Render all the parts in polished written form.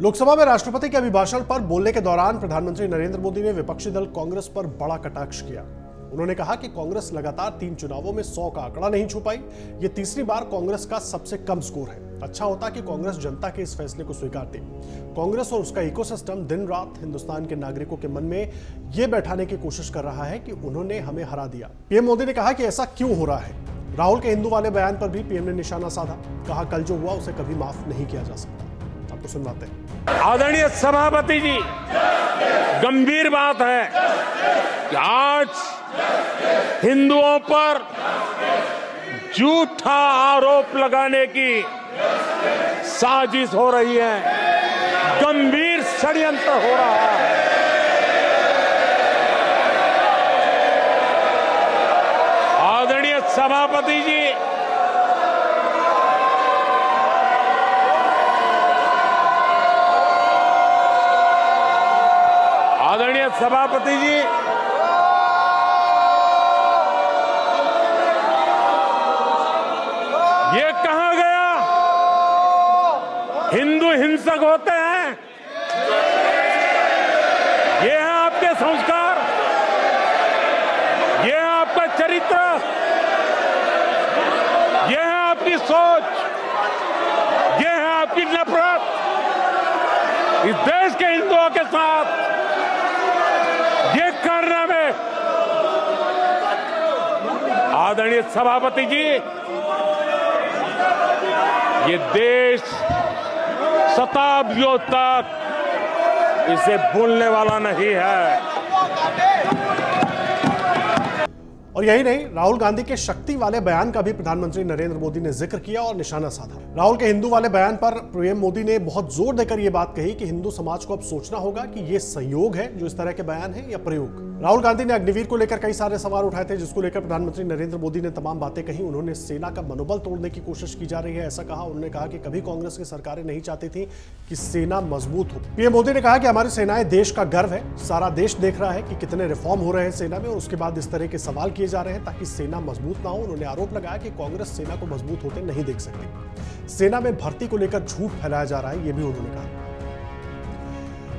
लोकसभा में राष्ट्रपति के अभिभाषण पर बोलने के दौरान प्रधानमंत्री नरेंद्र मोदी ने विपक्षी दल कांग्रेस पर बड़ा कटाक्ष किया। उन्होंने कहा कि कांग्रेस लगातार 3 चुनावों में 100 का आंकड़ा नहीं छू पाई। ये तीसरी बार कांग्रेस का सबसे कम स्कोर है। अच्छा होता कि कांग्रेस जनता के इस फैसले को स्वीकारती। कांग्रेस और उसका इकोसिस्टम दिन रात हिंदुस्तान के नागरिकों के मन में ये बैठाने की कोशिश कर रहा है कि उन्होंने हमें हरा दिया। पीएम मोदी ने कहा कि ऐसा क्यों हो रहा है। राहुल के हिंदू वाले बयान पर भी पीएम ने निशाना साधा। कहा कल जो हुआ उसे कभी माफ नहीं किया जा सकता। आपको सुनवाते हैं। आदरणीय सभापति जी, गंभीर बात है कि आज हिंदुओं पर झूठा आरोप लगाने की साजिश हो रही है, गंभीर षड्यंत्र हो रहा है। आदरणीय सभापति जी, आदरणीय सभापति जी, ये कहा गया हिंदू हिंसक होते हैं? ये है आपके संस्कार, ये है आपका चरित्र, ये है आपकी सोच, ये है आपकी नफरत इस देश के हिंदुओं के साथ। ये करने में आदरणीय सभापति जी, ये देश शताब्दियों तक इसे भूलने वाला नहीं है। और यही नहीं, राहुल गांधी के शक्ति वाले बयान का भी प्रधानमंत्री नरेंद्र मोदी ने जिक्र किया और निशाना साधा। राहुल के हिंदू वाले बयान पर पीएम मोदी ने बहुत जोर देकर यह बात कही कि हिंदू समाज को अब सोचना होगा कि यह संयोग है जो इस तरह के बयान है या प्रयोग। राहुल गांधी ने अग्निवीर को लेकर कई सारे सवाल उठाए थे, जिसको लेकर प्रधानमंत्री नरेंद्र मोदी ने तमाम बातें कही। उन्होंने सेना का मनोबल तोड़ने की कोशिश की जा रही है, ऐसा कहा। उन्होंने कहा कि कभी कांग्रेस की सरकारें नहीं चाहती थी कि सेना मजबूत हो। पीएम मोदी ने कहा कि हमारी सेनाएं देश का गर्व है। सारा देश देख रहा है कि कितने रिफॉर्म हो रहे हैं सेना में, और उसके बाद इस तरह के सवाल किए जा रहे हैं ताकि सेना मजबूत ना हो। उन्होंने आरोप लगाया कि कांग्रेस सेना को मजबूत होते नहीं देख सकती। सेना में भर्ती को लेकर झूठ फैलाया जा रहा है, यह भी उन्होंने कहा।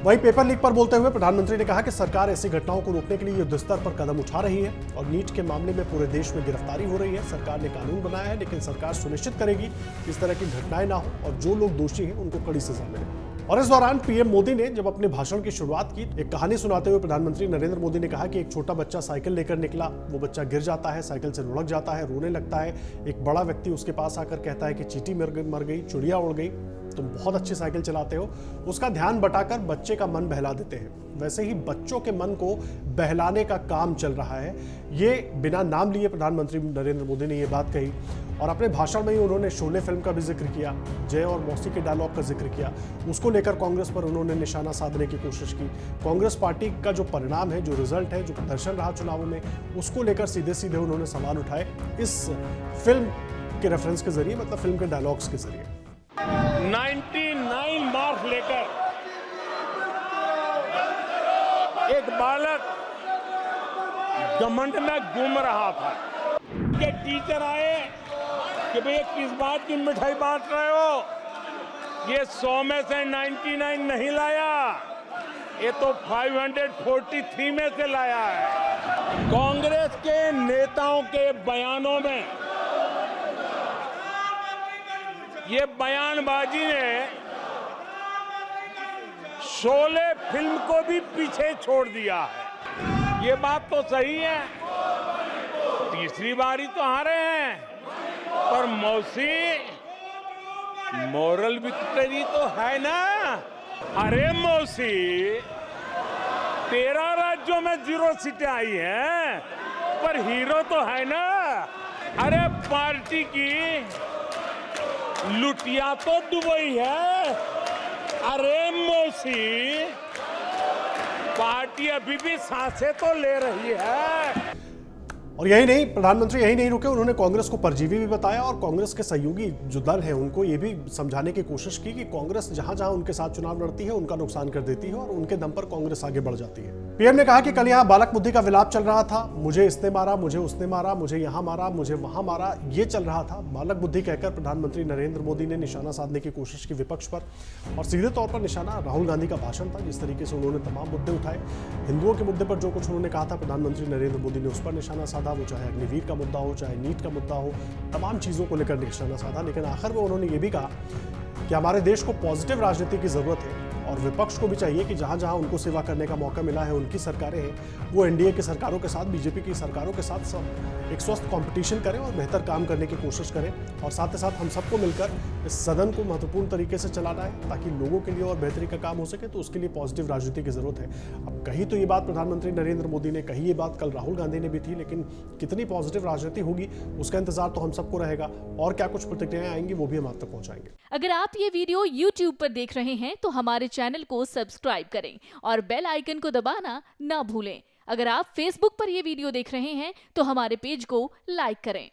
वहीं पेपर लीक पर बोलते हुए प्रधानमंत्री ने कहा कि सरकार ऐसी घटनाओं को रोकने के लिए युद्ध स्तर पर कदम उठा रही है और नीट के मामले में पूरे देश में गिरफ्तारी हो रही है। सरकार ने कानून बनाया है, लेकिन सरकार सुनिश्चित करेगी कि इस तरह की घटनाएं ना हो और जो लोग दोषी हैं उनको कड़ी सजा मिले। और इस दौरान पीएम मोदी ने जब अपने भाषण की शुरुआत की, एक कहानी सुनाते हुए प्रधानमंत्री नरेंद्र मोदी ने कहा कि एक छोटा बच्चा साइकिल लेकर निकला। वो बच्चा गिर जाता है, साइकिल से लुढ़क जाता है, रोने लगता है। एक बड़ा व्यक्ति उसके पास आकर कहता है कि चींटी मर गई, चिड़िया उड़ गई, तुम बहुत अच्छी साइकिल चलाते हो। उसका ध्यान बटाकर बच्चे का मन बहला देते हैं। वैसे ही बच्चों के मन को बहलाने का काम चल रहा है। ये बिना नाम लिए प्रधानमंत्री नरेंद्र मोदी ने ये बात कही और अपने भाषण में ही उन्होंने शोले फिल्म का भी जिक्र किया, जय और मौसी के डायलॉग का जिक्र किया। उसको लेकर कांग्रेस पर उन्होंने निशाना साधने की कोशिश की। कांग्रेस पार्टी का जो परिणाम है, जो रिजल्ट है, जो प्रदर्शन रहा चुनावों में, उसको लेकर सीधे सीधे उन्होंने सवाल उठाए इस फिल्म के रेफरेंस के जरिए, मतलब फिल्म के डायलॉग्स के जरिए। 99 मार्क्स लेकर एक बालक घमंड में घूम रहा था कि टीचर आए कि भैया किस बात की मिठाई बांट रहे हो? ये 100 में से 99 नहीं लाया, ये तो 543 में से लाया है। कांग्रेस के नेताओं के बयानों में ये बयानबाजी ने शोले फिल्म को भी पीछे छोड़ दिया है। ये बात तो सही है, तीसरी बारी तो हारे हैं, पर मौसी मोरल विक्ट्री तो है ना। अरे मौसी, 13 राज्यों में 0 सीटें आई हैं, पर हीरो तो है ना। अरे पार्टी की लुटिया तो दुबई है। अरे मौसी, पार्टी अभी भी सांसें तो ले रही है। और यही नहीं, प्रधानमंत्री यही नहीं रुके, उन्होंने कांग्रेस को परजीवी भी बताया और कांग्रेस के सहयोगी जो दल हैं उनको ये भी समझाने की कोशिश की कि कांग्रेस जहां जहां उनके साथ चुनाव लड़ती है उनका नुकसान कर देती है और उनके दम पर कांग्रेस आगे बढ़ जाती है। पीएम ने कहा कि कल यहां बालक बुद्धि का विलाप चल रहा था, मुझे इसने मारा, मुझे उसने मारा, मुझे यहां मारा, मुझे वहां मारा, ये चल रहा था। बालक बुद्धि कहकर प्रधानमंत्री नरेंद्र मोदी ने निशाना साधने की कोशिश की विपक्ष पर, और सीधे तौर पर निशाना राहुल गांधी का भाषण था। जिस तरीके से उन्होंने तमाम मुद्दे उठाए, हिंदुओं के मुद्दे पर जो कुछ उन्होंने कहा था प्रधानमंत्री नरेंद्र मोदी ने उस पर निशाना साधा, वो चाहे अग्निवीर का मुद्दा हो, चाहे नीट का मुद्दा हो, तमाम चीजों को लेकर निशाना साधा। लेकिन आखिर में उन्होंने ये भी कहा कि हमारे देश को पॉजिटिव राजनीति की जरूरत है और विपक्ष को भी चाहिए कि जहां जहां उनको सेवा करने का मौका मिला है, उनकी सरकारें हैं, वो एनडीए की सरकारों के साथ, बीजेपी की सरकारों के साथ सब एक स्वस्थ कंपटीशन करें और बेहतर काम करने की कोशिश करें। और साथ ही साथ हम सबको मिलकर इस सदन को महत्वपूर्ण तरीके से चलाना है ताकि लोगों के लिए और बेहतरी का काम हो सके। तो उसके लिए पॉजिटिव राजनीति की जरूरत है। अब कही तो ये बात प्रधानमंत्री नरेंद्र मोदी ने कही, ये बात कल राहुल गांधी ने भी थी, लेकिन कितनी पॉजिटिव राजनीति होगी उसका इंतजार तो हम सबको रहेगा। और क्या कुछ प्रतिक्रियाएं आएंगी वो भी हम आप तक पहुंचाएंगे। अगर आप ये वीडियो YouTube पर देख रहे हैं तो हमारे चैनल को सब्सक्राइब करें और बेल आइकन को दबाना ना भूलें। अगर आप Facebook पर ये वीडियो देख रहे हैं तो हमारे पेज को लाइक करें।